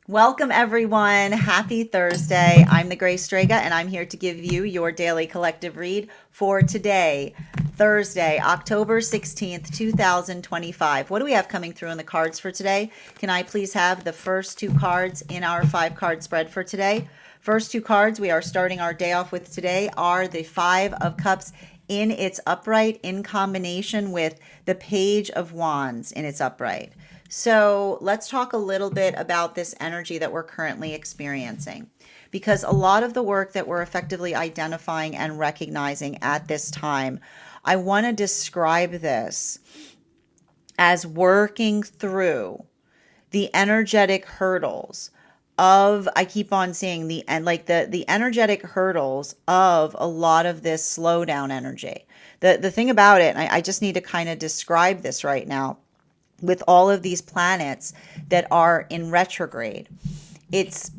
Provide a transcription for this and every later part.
Welcome, everyone. Happy Thursday. I'm the Grace Strega, and I'm here to give you your daily collective read for today, Thursday, October 16th, 2025. What do we have coming through in the cards for today? Can I please have the first two cards in our 5 card spread for today? First two cards we are starting our day off with today are the Five of Cups in its upright in combination with the Page of Wands in its upright. So let's talk a little bit about this energy that we're currently experiencing. Because a lot of the work that we're effectively identifying and recognizing at this time, I want to describe this as working through the energetic hurdles of, I keep on seeing the energetic hurdles of a lot of this slowdown energy. The thing about it, and I just need to kind of describe this right now, with all of these planets that are in retrograde, it's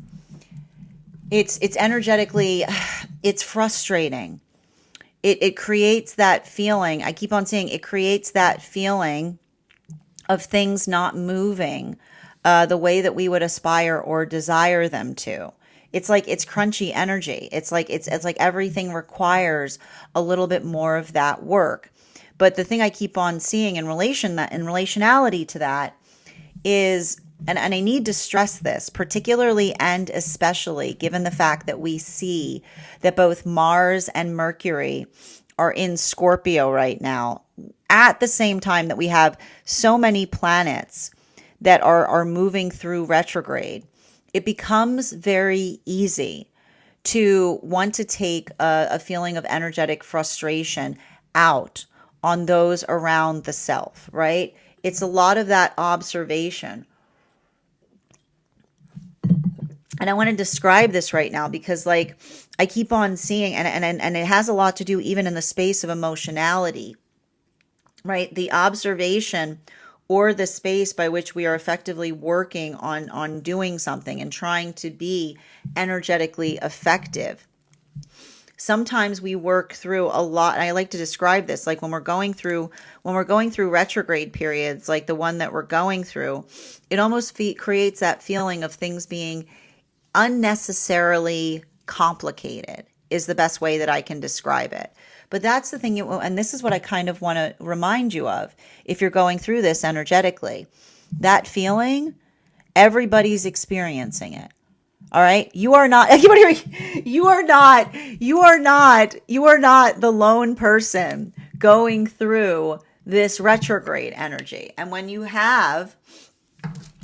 energetically, it's frustrating. It creates that feeling. I keep on saying it creates that feeling of things not moving the way that we would aspire or desire them to. It's like it's crunchy energy. It's like everything requires a little bit more of that work. But the thing I keep on seeing in relationality to that is, and I need to stress this, particularly and especially given the fact that we see that both Mars and Mercury are in Scorpio right now, at the same time that we have so many planets that are moving through retrograde, it becomes very easy to want to take a feeling of energetic frustration out on those around the self, right? It's a lot of that observation. And I want to describe this right now because I keep on seeing, and it has a lot to do even in the space of emotionality, right? The observation or the space by which we are effectively working on doing something and trying to be energetically effective. Sometimes we work through a lot. And I like to describe this like when we're going through retrograde periods, like the one that we're going through, it almost creates that feeling of things being unnecessarily complicated is the best way that I can describe it. But that's the thing, and this is what I kind of want to remind you of if you're going through this energetically. That feeling, everybody's experiencing it. All right. You are not, you are not the lone person going through this retrograde energy. And when you have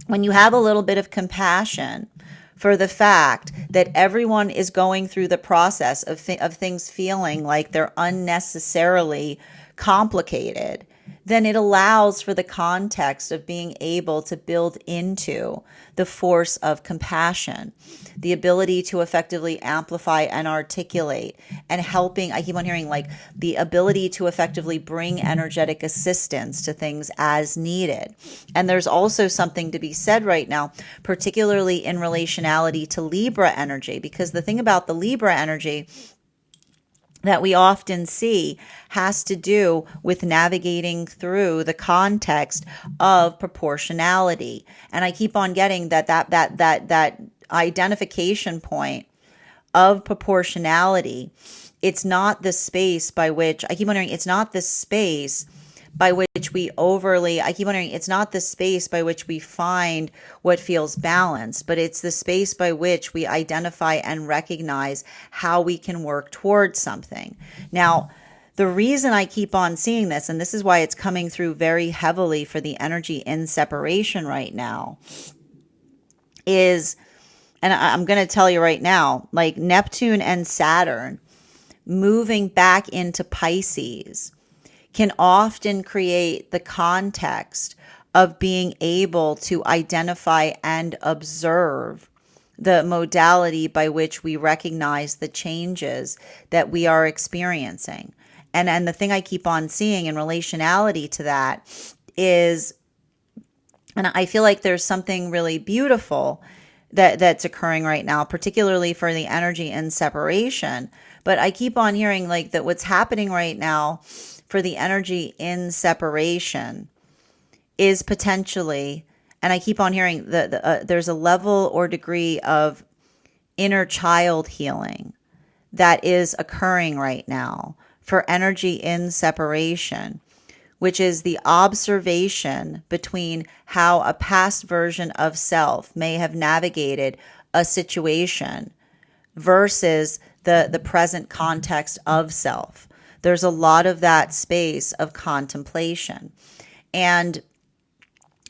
a little bit of compassion for the fact that everyone is going through the process of things feeling like they're unnecessarily complicated, then it allows for the context of being able to build into the force of compassion, the ability to effectively amplify and articulate and helping. I keep on hearing like the ability to effectively bring energetic assistance to things as needed. And there's also something to be said right now, particularly in relationality to Libra energy, because the thing about the Libra energy that we often see has to do with navigating through the context of proportionality. And I keep on getting that identification point of proportionality. It's not the space by which, I keep wondering, it's not the space by which we overly, I keep wondering, it's not the space by which we find what feels balanced, but it's the space by which we identify and recognize how we can work towards something. Now, the reason I keep on seeing this, and this is why it's coming through very heavily for the energy in separation right now, is, and I'm going to tell you right now, like Neptune and Saturn moving back into Pisces can often create the context of being able to identify and observe the modality by which we recognize the changes that we are experiencing. And the thing I keep on seeing in relationality to that is, and I feel like there's something really beautiful that's occurring right now, particularly for the energy in separation. But I keep on hearing like that what's happening right now for the energy in separation is potentially And I keep on hearing there's a level or degree of inner child healing that is occurring right now for energy in separation, which is the observation between how a past version of self may have navigated a situation versus the present context of self. There's a lot of that space of contemplation. And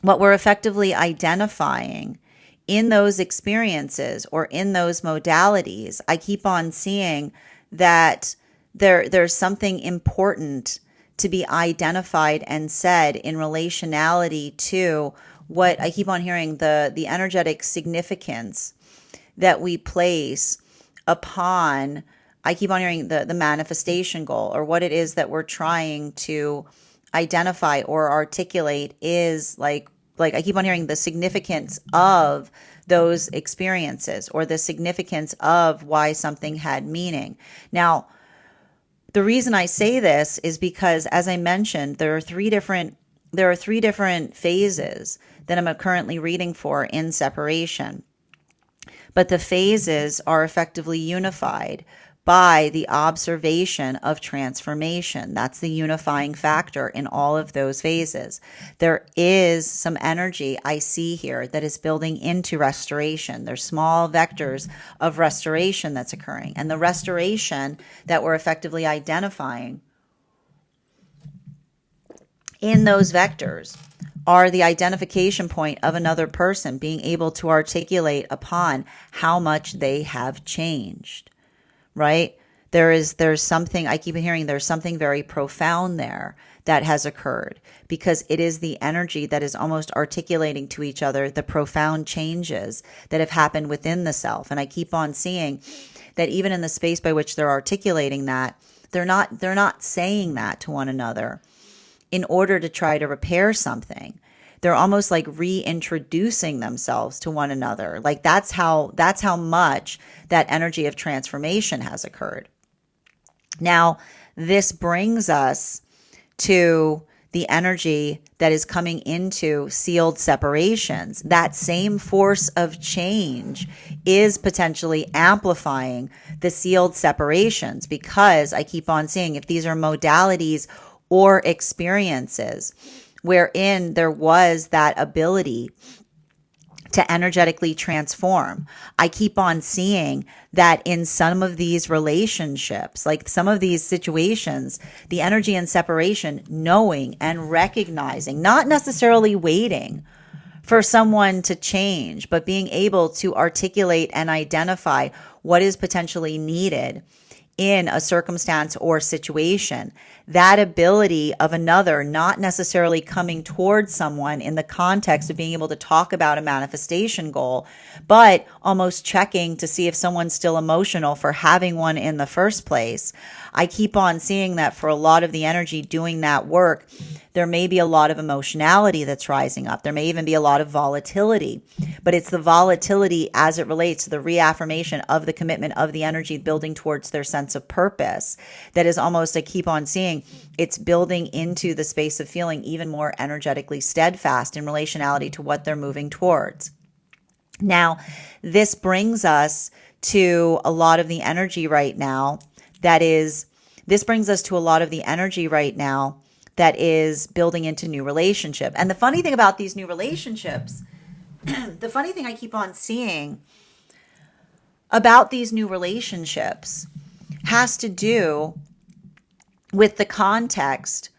what we're effectively identifying in those experiences or in those modalities, I keep on seeing that there's something important to be identified and said in relationality to what I keep on hearing, the energetic significance that we place upon, I keep on hearing the manifestation goal, or what it is that we're trying to identify or articulate is like I keep on hearing the significance of those experiences or the significance of why something had meaning. Now, the reason I say this is because, as I mentioned, there are three different phases that I'm currently reading for in separation. But the phases are effectively unified by the observation of transformation. That's the unifying factor in all of those phases. There is some energy I see here that is building into restoration. There's small vectors of restoration that's occurring. And the restoration that we're effectively identifying in those vectors are the identification point of another person being able to articulate upon how much they have changed, right? There's something, I keep hearing there's something very profound there that has occurred, because it is the energy that is almost articulating to each other the profound changes that have happened within the self. And I keep on seeing that even in the space by which they're articulating that, they're not saying that to one another in order to try to repair something. They're almost like reintroducing themselves to one another. Like that's how much that energy of transformation has occurred. Now, this brings us to the energy that is coming into sealed separations. That same force of change is potentially amplifying the sealed separations, because I keep on seeing if these are modalities or experiences wherein there was that ability to energetically transform, I keep on seeing that in some of these relationships, like some of these situations, the energy in separation, knowing and recognizing, not necessarily waiting for someone to change, but being able to articulate and identify what is potentially needed in a circumstance or situation. That ability of another not necessarily coming towards someone in the context of being able to talk about a manifestation goal, but almost checking to see if someone's still emotional for having one in the first place. I keep on seeing that for a lot of the energy doing that work, there may be a lot of emotionality that's rising up. There may even be a lot of volatility, but it's the volatility as it relates to the reaffirmation of the commitment of the energy building towards their sense of purpose that is almost, I keep on seeing, it's building into the space of feeling even more energetically steadfast in relationality to what they're moving towards. Now, this brings us to a lot of the energy right now that is building into new relationship. And the funny thing about these new relationships, the funny thing I keep on seeing about these new relationships has to do with the context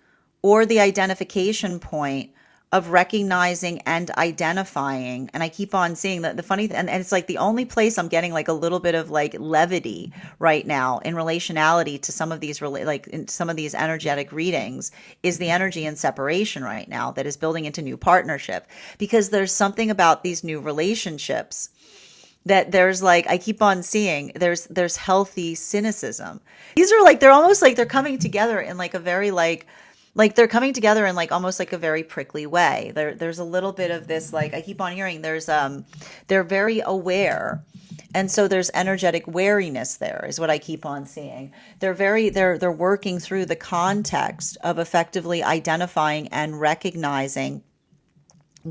or the identification point of recognizing and identifying. And I keep on seeing that the funny and it's like the only place I'm getting like a little bit of like levity right now in relationality to some of these in some of these energetic readings is the energy in separation right now that is building into new partnership, because there's something about these new relationships that there's like, I keep on seeing there's healthy cynicism. These are like, they're almost like they're coming together in like a very like they're coming together in like almost like a very prickly way. There's a little bit of this, like I keep on hearing they're very aware. And so there's energetic wariness there is what I keep on seeing. They're working through the context of effectively identifying and recognizing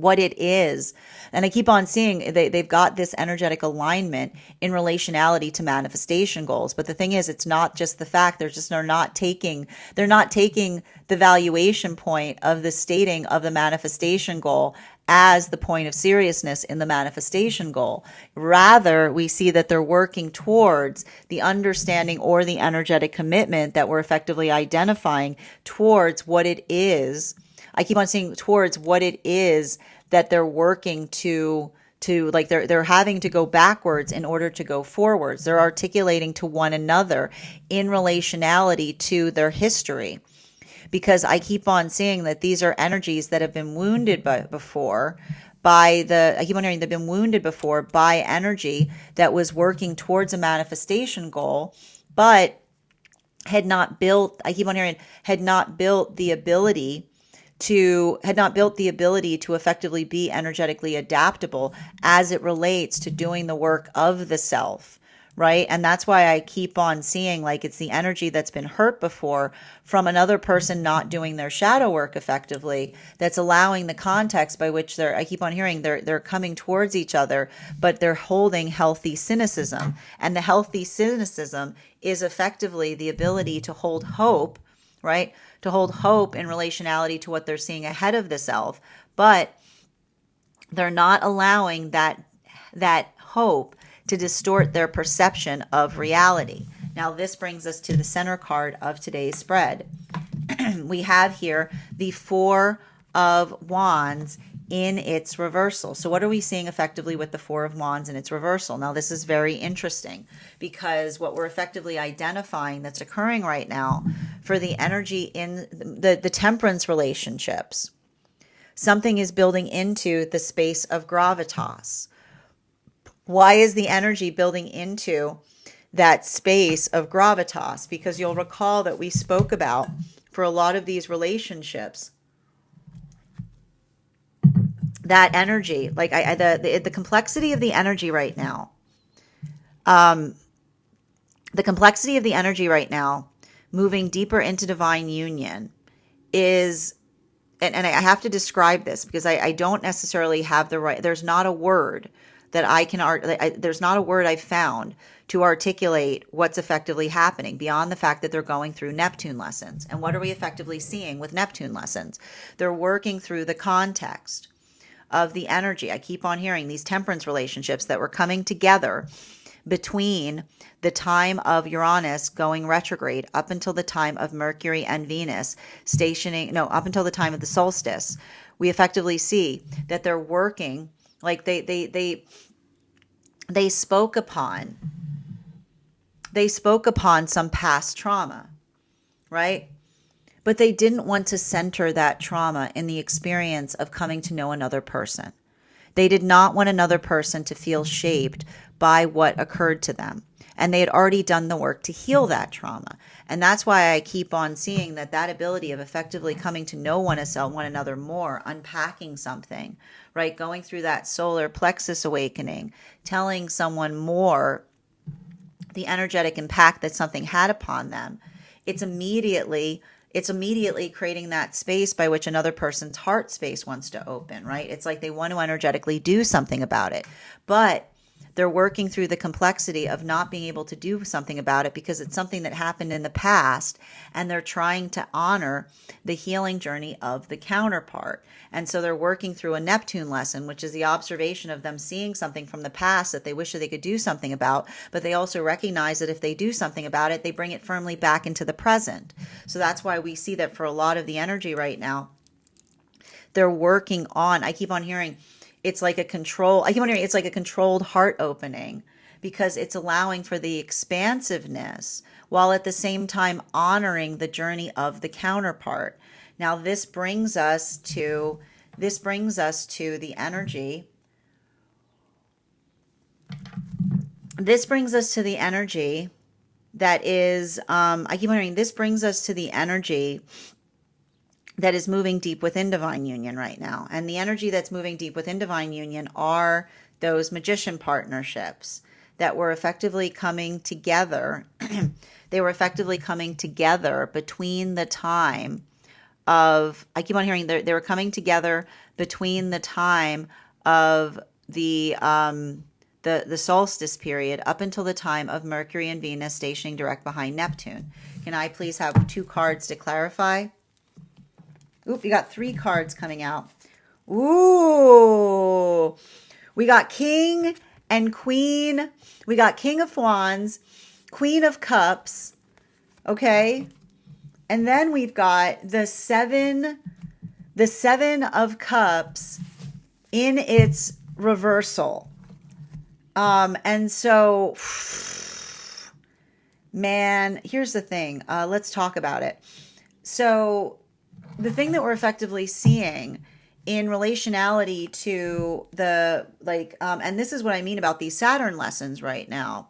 what it is. And I keep on seeing they've got this energetic alignment in relationality to manifestation goals. But the thing is, it's not just the fact they're not taking the valuation point of the stating of the manifestation goal as the point of seriousness in the manifestation goal. Rather, we see that they're working towards the understanding or the energetic commitment that we're effectively identifying towards what it is. I keep on saying towards what it is that they're working to like they're having to go backwards in order to go forwards. They're articulating to one another in relationality to their history. Because I keep on seeing that these are energies that have been wounded before I keep on hearing they've been wounded before by energy that was working towards a manifestation goal, but had not built the ability to effectively be energetically adaptable as it relates to doing the work of the self, right? And that's why I keep on seeing like it's the energy that's been hurt before from another person not doing their shadow work effectively that's allowing the context by which I keep on hearing they're coming towards each other, but they're holding healthy cynicism. And the healthy cynicism is effectively the ability to hold hope, right? To hold hope in relationality to what they're seeing ahead of the self, but they're not allowing that hope to distort their perception of reality. Now, this brings us to the center card of today's spread. We have here the Four of Wands in its reversal. So what are we seeing effectively with the Four of Wands in its reversal? Now, this is very interesting because what we're effectively identifying that's occurring right now for the energy in the temperance relationships, something is building into the space of gravitas. Why is the energy building into that space of gravitas? Because you'll recall that we spoke about for a lot of these relationships, that energy, like the complexity of the energy right now, moving deeper into divine union is, and I have to describe this because I don't necessarily have the right, there's not a word that I can, there's not a word I've found to articulate what's effectively happening beyond the fact that they're going through Neptune lessons. And what are we effectively seeing with Neptune lessons? They're working through the context of the energy. I keep on hearing these temperance relationships that were coming together between the time of Uranus going retrograde up until the time of Mercury and Venus up until the time of the solstice. We effectively see that they're working like they spoke upon some past trauma, right? But they didn't want to center that trauma in the experience of coming to know another person. They did not want another person to feel shaped by what occurred to them. And they had already done the work to heal that trauma. And that's why I keep on seeing that ability of effectively coming to know one another more, unpacking something, right? Going through that solar plexus awakening, telling someone more the energetic impact that something had upon them. It's immediately creating that space by which another person's heart space wants to open, right? It's like they want to energetically do something about it, but they're working through the complexity of not being able to do something about it because it's something that happened in the past, and they're trying to honor the healing journey of the counterpart. And so they're working through a Neptune lesson, which is the observation of them seeing something from the past that they wish that they could do something about, but they also recognize that if they do something about it, they bring it firmly back into the present. So that's why we see that for a lot of the energy right now, they're working on, I keep on hearing, it's like a controlled heart opening because it's allowing for the expansiveness while at the same time honoring the journey of the counterpart. Now, this brings us to the energy. This brings us to the energy that is, I keep wondering, this brings us to the energy that is moving deep within divine union right now. And the energy that's moving deep within divine union are those magician partnerships that were effectively coming together. They were effectively coming together between the time of, I keep on hearing they were coming together between the time of the solstice period up until the time of Mercury and Venus stationing direct behind Neptune. Can I please have 2 cards to clarify? Oop, you got 3 cards coming out. Ooh, we got King and Queen. We got King of Wands, Queen of Cups. Okay. And then we've got the seven of Cups in its reversal. And so, man, here's the thing. Let's talk about it. So the thing that we're effectively seeing in relationality to the, like, and this is what I mean about these Saturn lessons right now.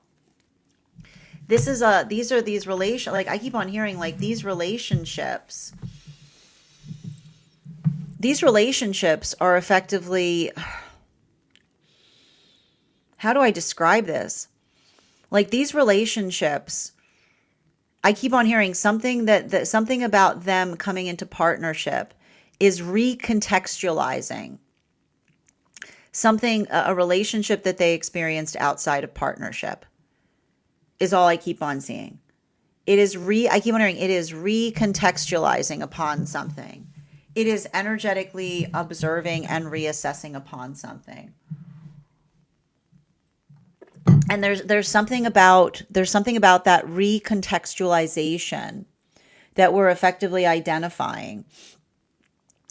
These are these relation, like I keep on hearing, like these relationships are effectively, how do I describe this? Like these relationships, I keep on hearing something that something about them coming into partnership is recontextualizing something, a relationship that they experienced outside of partnership, is all I keep on seeing. I keep on hearing it is recontextualizing upon something. It is energetically observing and reassessing upon something. And there's something about that recontextualization that we're effectively identifying.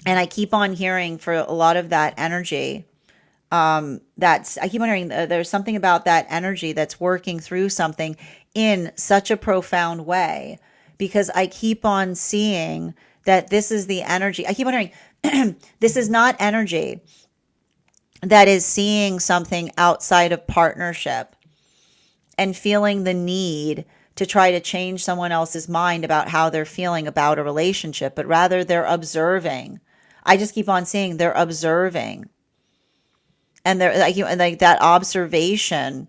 And I keep on hearing for a lot of that energy, I keep on hearing there's something about that energy that's working through something in such a profound way, because I keep on seeing that this is the energy. I keep on hearing this is not energy that is seeing something outside of partnership and feeling the need to try to change someone else's mind about how they're feeling about a relationship, but rather they're observing. I just keep on seeing they're observing. And they're like that observation,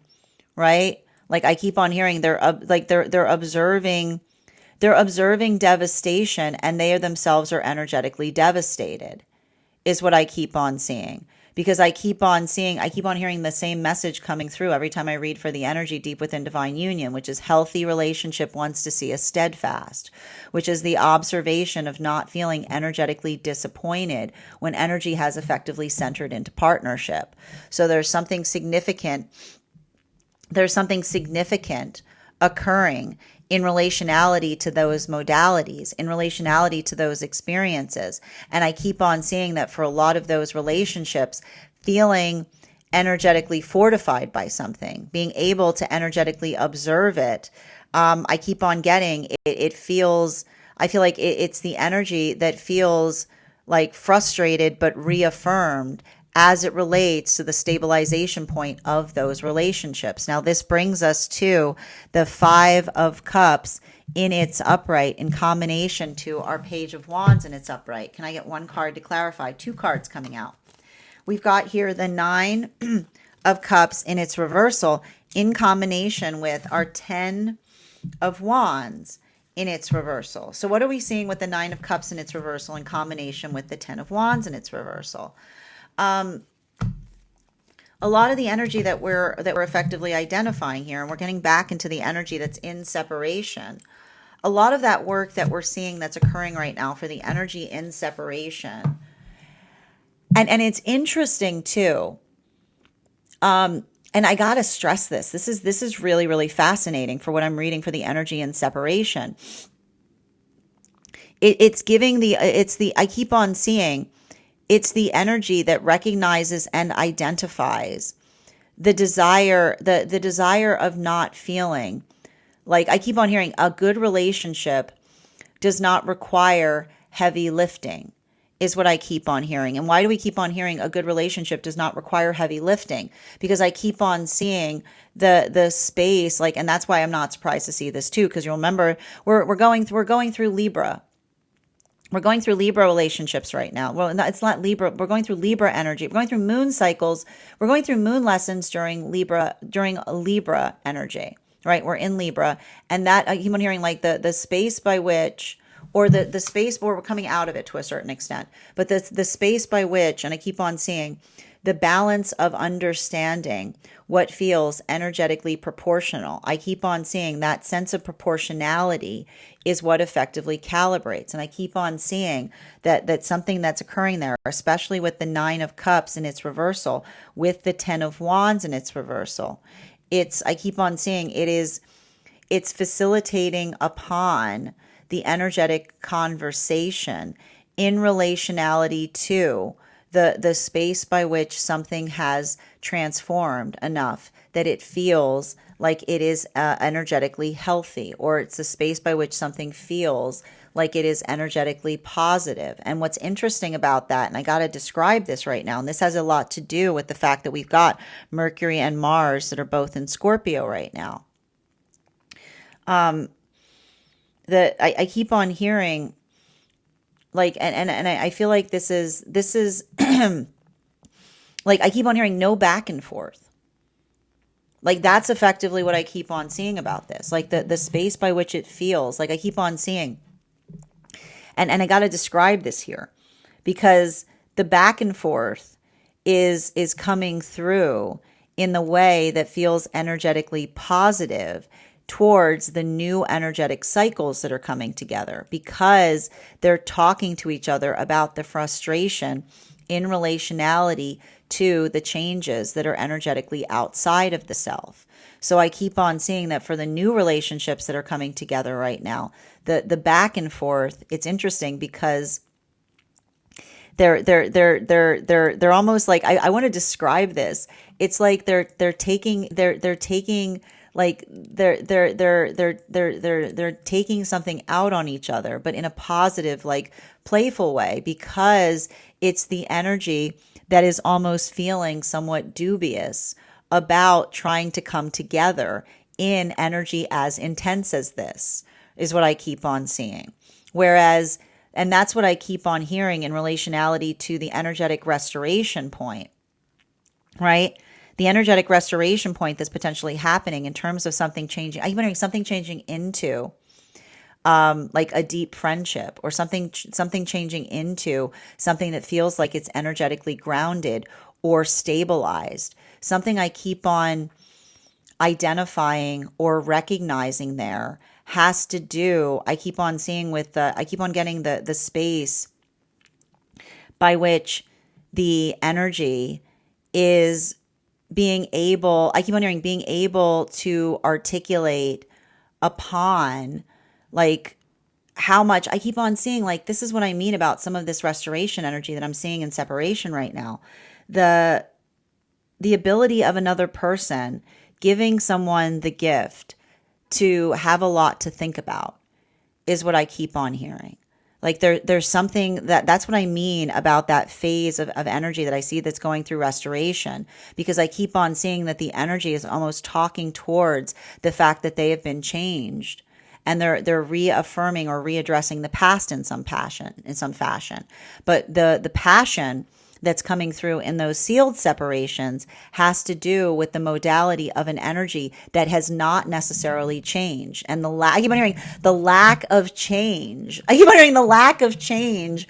right? Like I keep on hearing they're observing devastation, and they themselves are energetically devastated, is what I keep on seeing. Because I keep on hearing the same message coming through every time I read for the energy deep within divine union, which is healthy relationship wants to see us steadfast, which is the observation of not feeling energetically disappointed when energy has effectively centered into partnership. So there's something significant occurring in relationality to those modalities, in relationality to those experiences. And I keep on seeing that for a lot of those relationships, feeling energetically fortified by something, being able to energetically observe it. I keep on getting it feels, I feel like it's the energy that feels like frustrated but reaffirmed as it relates to the stabilization point of those relationships. Now, this brings us to the 5 of Cups in its upright in combination to our Page of Wands in its upright. Can I get 1 card to clarify? 2 cards coming out. We've got here the 9 of Cups in its reversal in combination with our 10 of Wands in its reversal. So what are we seeing with the 9 of Cups in its reversal in combination with the 10 of Wands in its reversal? A lot of the energy that we're effectively identifying here, and we're getting back into the energy that's in separation. A lot of that work that we're seeing that's occurring right now for the energy in separation. And it's interesting too. And I got to stress this. This is really, really fascinating for what I'm reading for the energy in separation. I keep on seeing it's the energy that recognizes and identifies the desire, the desire of not feeling. Like I keep on hearing a good relationship does not require heavy lifting, is what I keep on hearing. And why do we keep on hearing a good relationship does not require heavy lifting? Because I keep on seeing the space, like, and that's why I'm not surprised to see this too, because you'll remember we're going through Libra. We're going through Libra relationships right now. Well, it's not Libra. We're going through Libra energy. We're going through moon cycles. We're going through moon lessons during Libra energy, right? We're in Libra. And that I keep on hearing like the space by which or the space where we're coming out of it to a certain extent, but the space by which, and I keep on seeing the balance of understanding what feels energetically proportional. I keep on seeing that sense of proportionality is what effectively calibrates. And I keep on seeing that something that's occurring there, especially with the Nine of Cups in its reversal, with the Ten of Wands in its reversal. I keep on seeing it's facilitating upon the energetic conversation in relationality to the space by which something has transformed enough that it feels like it is energetically healthy, or it's a space by which something feels like it is energetically positive. And what's interesting about that, and I got to describe this right now, and this has a lot to do with the fact that we've got Mercury and Mars that are both in Scorpio right now. I keep on hearing, like, and I feel like this is like, I keep on hearing no back and forth. Like, that's effectively what I keep on seeing about this. Like, the space by which it feels like I keep on seeing. And I got to describe this here, because the back and forth is coming through in the way that feels energetically positive towards the new energetic cycles that are coming together, because they're talking to each other about the frustration in relationality to the changes that are energetically outside of the self. So I keep on seeing that for the new relationships that are coming together right now, the back and forth, it's interesting because they're almost like, I want to describe this. It's like they're taking like they're taking something out on each other, but in a positive, like, playful way, because it's the energy that is almost feeling somewhat dubious about trying to come together in energy as intense as this, is what I keep on seeing. Whereas, and that's what I keep on hearing in relationality to the energetic restoration point, right? The energetic restoration point that's potentially happening in terms of something changing. I'm wondering, something changing into like a deep friendship, or something changing into something that feels like it's energetically grounded or stabilized. Something I keep on identifying or recognizing there has to do, I keep on seeing with I keep on getting the space by which the energy is being able, I keep on hearing being able to articulate upon, like, how much I keep on seeing, like, this is what I mean about some of this restoration energy that I'm seeing in separation right now. The ability of another person giving someone the gift to have a lot to think about is what I keep on hearing. Like, there's something that's what I mean about that phase of energy that I see that's going through restoration, because I keep on seeing that the energy is almost talking towards the fact that they have been changed, and they're reaffirming or readdressing the past in some fashion. But the passion that's coming through in those sealed separations has to do with the modality of an energy that has not necessarily changed. And I keep on hearing the lack of change. I keep on hearing the lack of change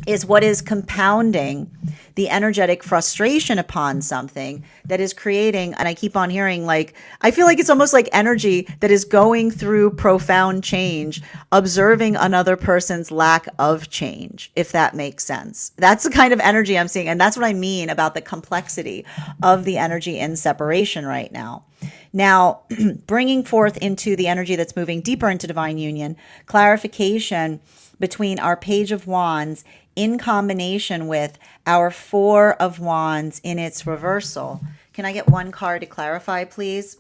is what is compounding the energetic frustration upon something that is creating. And I keep on hearing, like, I feel like it's almost like energy that is going through profound change, observing another person's lack of change, if that makes sense. That's the kind of energy I'm seeing. And that's what I mean about the complexity of the energy in separation right now. Now, bringing forth into the energy that's moving deeper into divine union, clarification between our Page of Wands in combination with our Four of Wands in its reversal. Can I get one card to clarify, please?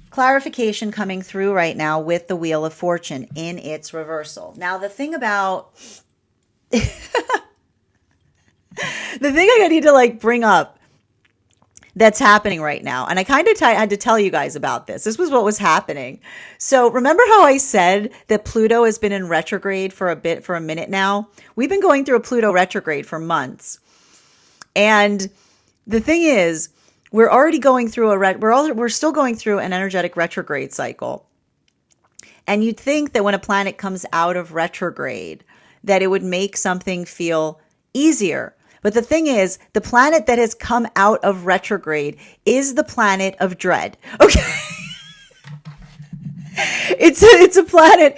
Clarification coming through right now with the Wheel of Fortune in its reversal. Now, the thing about the thing I need to, like, bring up that's happening right now, and I kind of had to tell you guys about this. This was what was happening. So remember how I said that Pluto has been in retrograde for a minute now? We've been going through a Pluto retrograde for months. And the thing is, we're already going through we're still going through an energetic retrograde cycle. And you'd think that when a planet comes out of retrograde, that it would make something feel easier. But the thing is, the planet that has come out of retrograde is the planet of dread. Okay. It's a planet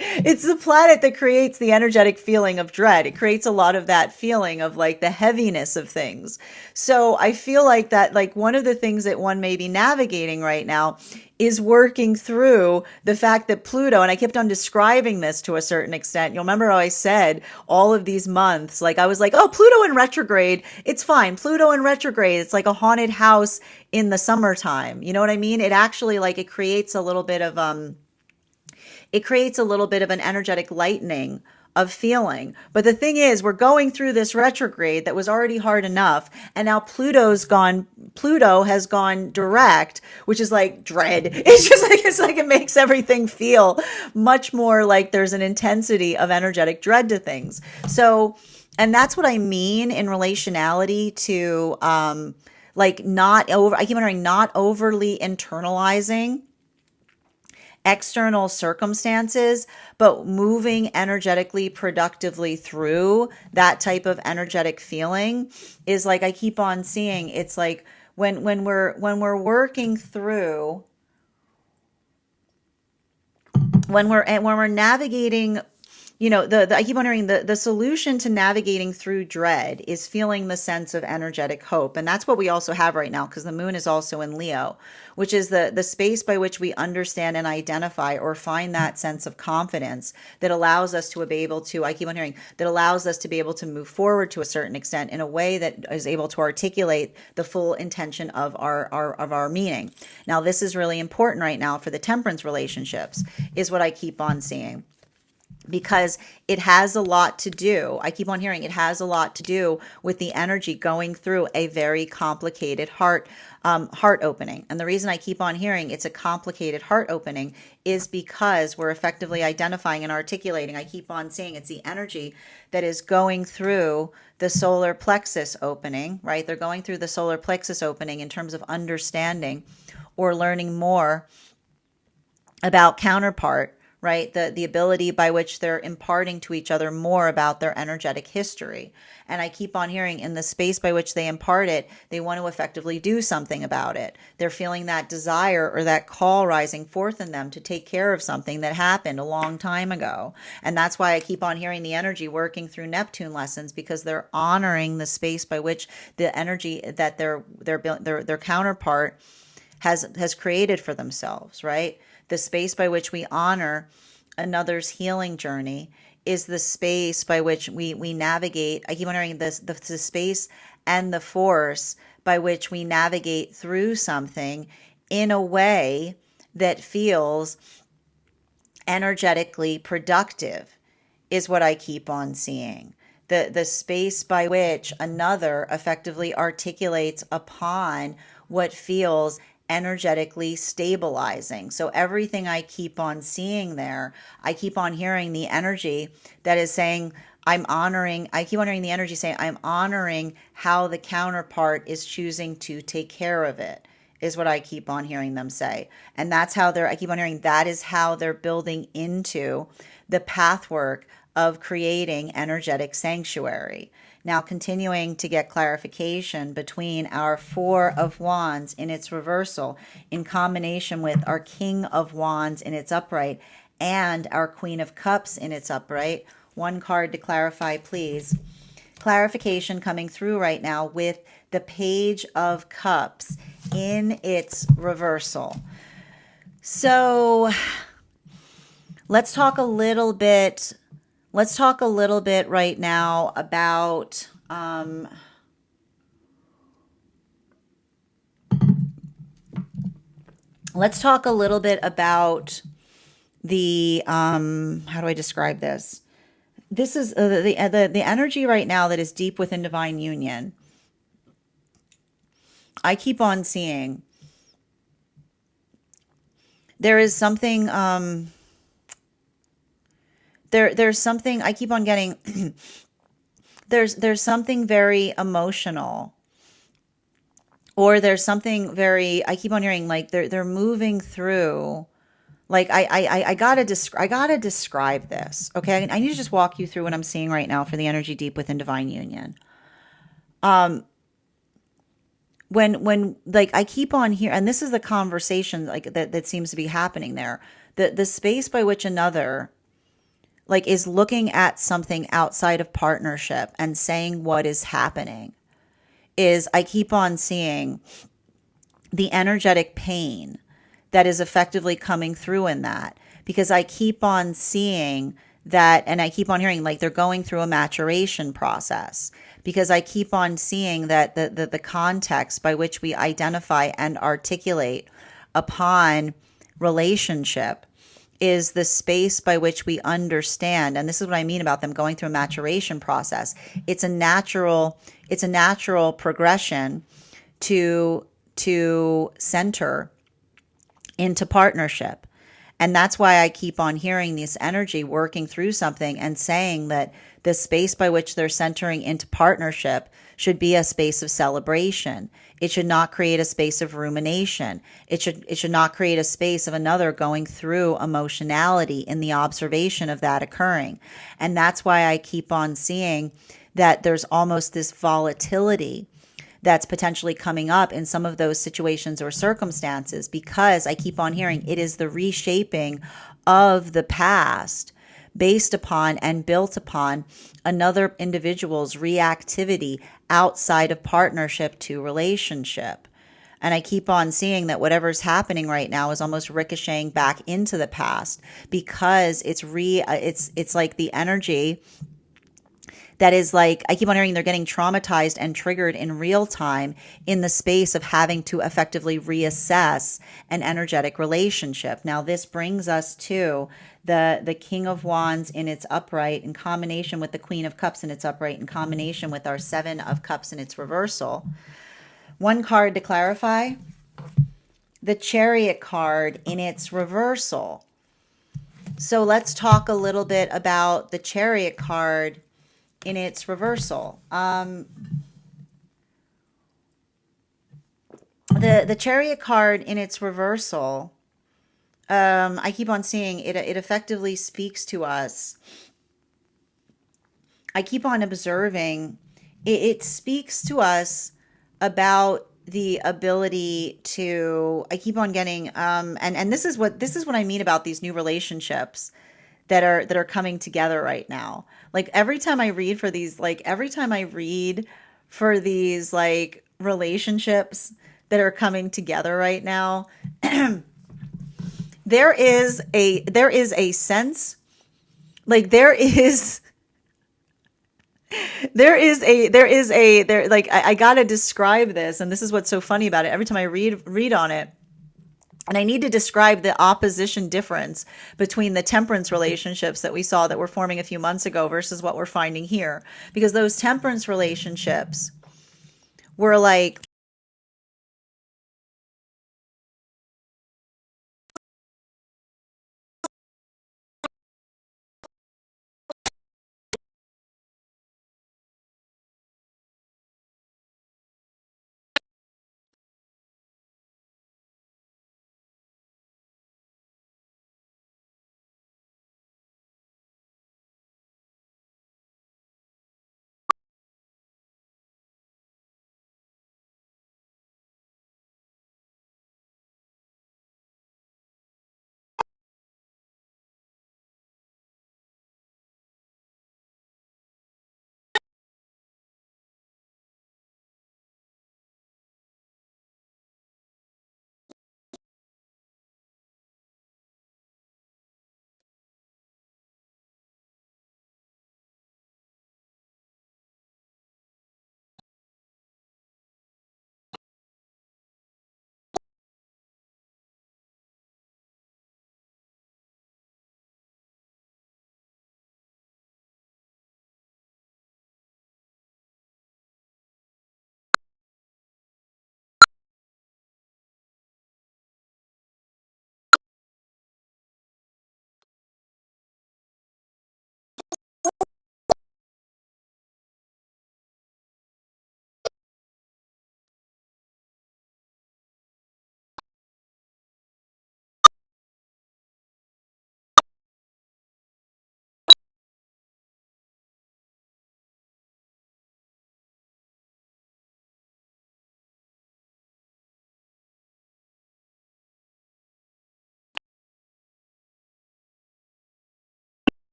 that creates the energetic feeling of dread. It creates a lot of that feeling of like the heaviness of things. So I feel like that, like one of the things that one may be navigating right now is working through the fact that Pluto, and I kept on describing this to a certain extent. You'll remember how I said all of these months, like I was like, oh, Pluto in retrograde, it's fine. Pluto in retrograde, it's like a haunted house in the summertime. You know what I mean? It actually like it creates a little bit of an energetic lightening of feeling. But the thing is, we're going through this retrograde that was already hard enough. And now Pluto has gone direct, which is like dread. It's like it makes everything feel much more like there's an intensity of energetic dread to things. So, and that's what I mean in relationality to, I keep wondering, not overly internalizing external circumstances, but moving energetically, productively through that type of energetic feeling is like I keep on seeing. It's like when we're working through, when we're navigating, you know, I keep wondering the solution to navigating through dread is feeling the sense of energetic hope. And that's what we also have right now, because the moon is also in Leo, which is the space by which we understand and identify or find that sense of confidence that allows us to be able to, I keep on hearing, that allows us to be able to move forward to a certain extent in a way that is able to articulate the full intention of our meaning. Now, this is really important right now for the temperance relationships, is what I keep on seeing. Because it has a lot to do, I keep on hearing, it has a lot to do with the energy going through a very complicated heart opening. And the reason I keep on hearing it's a complicated heart opening is because we're effectively identifying and articulating. I keep on saying it's the energy that is going through the solar plexus opening, right? They're going through the solar plexus opening in terms of understanding or learning more about counterpart, right? The ability by which they're imparting to each other more about their energetic history. And I keep on hearing in the space by which they impart it, they want to effectively do something about it. They're feeling that desire or that call rising forth in them to take care of something that happened a long time ago. And that's why I keep on hearing the energy working through Neptune lessons, because they're honoring the space by which the energy that their counterpart has created for themselves, right? The space by which we honor another's healing journey is the space by which we navigate. I keep wondering the space and the force by which we navigate through something in a way that feels energetically productive is what I keep on seeing. The space by which another effectively articulates upon what feels energetically stabilizing. So everything I keep on seeing there, I keep on hearing the energy that is saying, I keep on hearing the energy saying, I'm honoring how the counterpart is choosing to take care of it, is what I keep on hearing them say. And that's how I keep on hearing that is how they're building into the pathwork of creating energetic sanctuary. Now, continuing to get clarification between our Four of Wands in its reversal in combination with our King of Wands in its upright and our Queen of Cups in its upright. One card to clarify, please. Clarification coming through right now with the Page of Cups in its reversal. So let's talk a little bit right now about let's talk a little bit about the how do I describe this? This is the energy right now that is deep within divine union. I keep on seeing there is something there's something I keep on getting there's something very emotional, or there's something very, I keep on hearing like they're moving through Like I gotta describe this. Okay. I need to just walk you through what I'm seeing right now for the energy deep within divine union. When like I keep on here, and this is the conversation like that seems to be happening there. The space by which another like is looking at something outside of partnership and saying what is happening is I keep on seeing the energetic pain that is effectively coming through in that, because I keep on seeing that, and I keep on hearing like they're going through a maturation process, because I keep on seeing that the context by which we identify and articulate upon relationship is the space by which we understand. And this is what I mean about them going through a maturation process. It's a natural progression to center into partnership. And that's why I keep on hearing this energy working through something and saying that the space by which they're centering into partnership should be a space of celebration. It should not create a space of rumination. It should not create a space of another going through emotionality in the observation of that occurring. And that's why I keep on seeing that there's almost this volatility that's potentially coming up in some of those situations or circumstances, because I keep on hearing it is the reshaping of the past based upon and built upon another individual's reactivity outside of partnership to relationship. And I keep on seeing that whatever's happening right now is almost ricocheting back into the past, because it's like the energy that is like, I keep on hearing they're getting traumatized and triggered in real time in the space of having to effectively reassess an energetic relationship. Now, this brings us to the King of Wands in its upright in combination with the Queen of Cups in its upright in combination with our Seven of Cups in its reversal. One card to clarify, the Chariot card in its reversal. So let's talk a little bit about the Chariot card in its reversal. The Chariot card in its reversal, I keep on seeing it. It effectively speaks to us. I keep on observing. It speaks to us about the ability to. I keep on getting, and this is what I mean about these new relationships that are coming together right now. Like every time I read for these, like relationships that are coming together right now, there is a sense, like I gotta describe this, and this is what's so funny about it. Every time I read on it, and I need to describe the opposition difference between the temperance relationships that we saw that were forming a few months ago versus what we're finding here. Because those temperance relationships were like